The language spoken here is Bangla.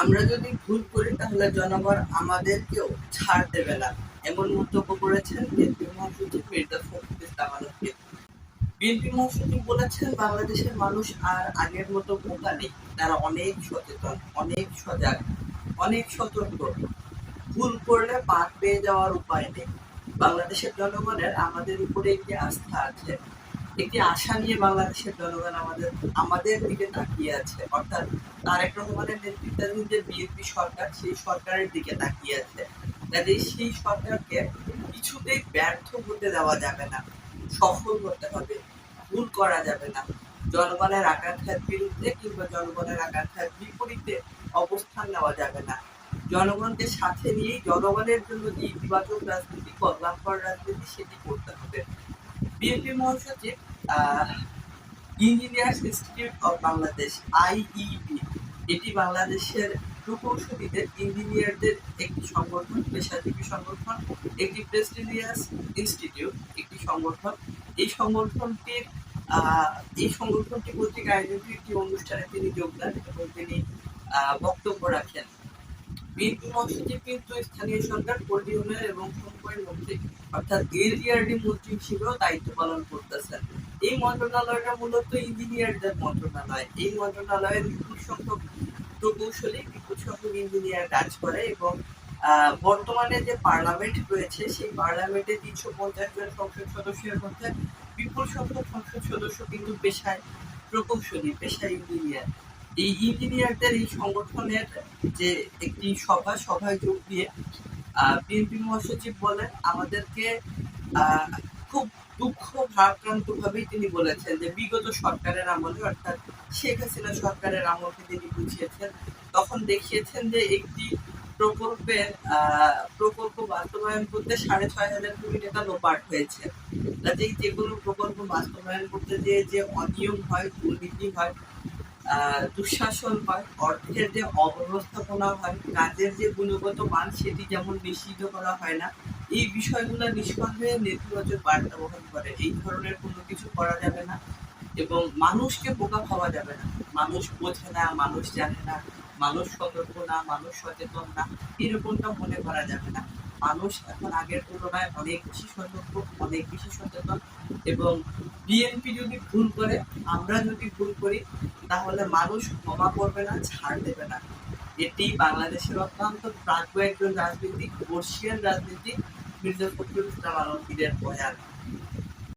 আমরা যদি ভুল করি তাহলে জনগণ আমাদেরকেও ছাড় দেবে না, এমন মন্তব্য করেছেন বিএনপি মহাসচিব মির্জা ফখরুল ইসলাম আলমগীর। বিএনপি মহাসচিব বলেছেন, বাংলাদেশের মানুষ আর আগের মতো বোকা নেই, তারা অনেক সচেতন, অনেক সজাগ, অনেক সতর্ক। ভুল করলে পার পেয়ে যাওয়ার উপায় নেই। বাংলাদেশের জনগণের আমাদের উপরে একটি আস্থা আছে, একটি আশা নিয়ে বাংলাদেশের জনগণ আমাদের দিকে তাকিয়ে আছে, অর্থাৎ তারেক রহমানের নেতৃত্বাধীন যে বিএনপি সরকার, সেই সরকারের দিকে তাকিয়ে আছে। কাজেই সেই সরকারকে কিছুতেই ব্যর্থ হতে দেওয়া যাবে না, সফল করতে হবে, ভুল করা যাবে না। জনগণের আকাঙ্ক্ষার বিরুদ্ধে কিংবা জনগণের আকাঙ্ক্ষার বিপরীতে অবস্থান নেওয়া যাবে না। জনগণকে সাথে নিয়ে জনগণের জন্য যে ইতিবাচক রাজনীতি, কল্যাণকর রাজনীতি, সেটি করতে হবে। বিএনপি মহাসচিব engineers institute of Bangladesh IEB, এটি বাংলাদেশের প্রকৌশলীদের, ইঞ্জিনিয়ারদের একটি সংগঠন, পেশাজীবী সংগঠন, একটি প্রেস্টিজিয়াস ইনস্টিটিউট, একটি সংগঠন। এই সংগঠনটির এই সংগঠনটি কর্তৃক আয়োজিত একটি অনুষ্ঠানে তিনি যোগ দেন এবং তিনি বক্তব্য রাখেন। বিএনপি মহাসচিব কিন্তু স্থানীয় সরকার, পল্লী উন্নয়ন এবং সমবায় মন্ত্রী অর্থাৎ এলজিআরডি মন্ত্রী হিসেবেও দায়িত্ব পালন করতেছেন। এই মন্ত্রণালয়টা মূলত ইঞ্জিনিয়ারদের মন্ত্রণালয়। এই মন্ত্রণালয়ের বিপুল সংখ্যক প্রকৌশলী, বিপুল সংখ্যক ইঞ্জিনিয়ার কাজ করে এবং বর্তমানে যে পার্লামেন্ট রয়েছে, সেই পার্লামেন্টে ৩৫০ জন সংসদ সদস্যের মধ্যে বিপুল সংখ্যক সংসদ সদস্য কিন্তু পেশায় প্রকৌশলী, পেশায় ইঞ্জিনিয়ার। এই ইঞ্জিনিয়ারদের এই সংগঠনের যে একটি সভায় যোগ দিয়ে বিএনপি মহাসচিব বলেন, আমাদেরকে খুব দুঃখ ভারাক্রান্ত ভাবেই তিনি বলেছেন যে বিগত সরকারের আমলে, অর্থাৎ শেখ হাসিনা সরকারের আমলকে তিনি বুঝিয়েছেন, তখন দেখিয়েছেন যে একটি প্রকল্প বাস্তবায়ন করতে ৬,৫০০ কোটি টাকা লোপাট হয়েছে। কাজেই যেগুলো প্রকল্প বাস্তবায়ন করতে যে অনিয়ম হয়, দুর্নীতি হয়, দুঃশাসন হয়, অর্থের যে অব্যবস্থাপনা হয়, কাজের যে গুণগত মান সেটি যেমন নিশ্চিত করা হয় না, এই বিষয়গুলো নিঃসন্দেহে নেতিবাচক বার্তা বহন করে। এই ধরনের কোনো কিছু করা যাবে না এবং মানুষকে বোকা ভাবা যাবে না। মানুষ বোঝে না, মানুষ জানে না, মানুষ সতর্ক না, মানুষ সচেতন না, এরকমটা মনে করা যাবে না। মানুষ এখন আগের তুলনায় অনেক বেশি সতর্ক, অনেক বেশি সচেতন এবং বিএনপি যদি ভুল করে, আমরা যদি ভুল করি, তাহলে মানুষ ক্ষমা করবে না, ছাড় দেবে না। এটি বাংলাদেশের অত্যন্ত প্রাজ্ঞ একজন রাজনীতিক, বর্ষীয়ান রাজনীতিক মির্জা ফখরুল ইসলাম আলমগীরের বয়ান।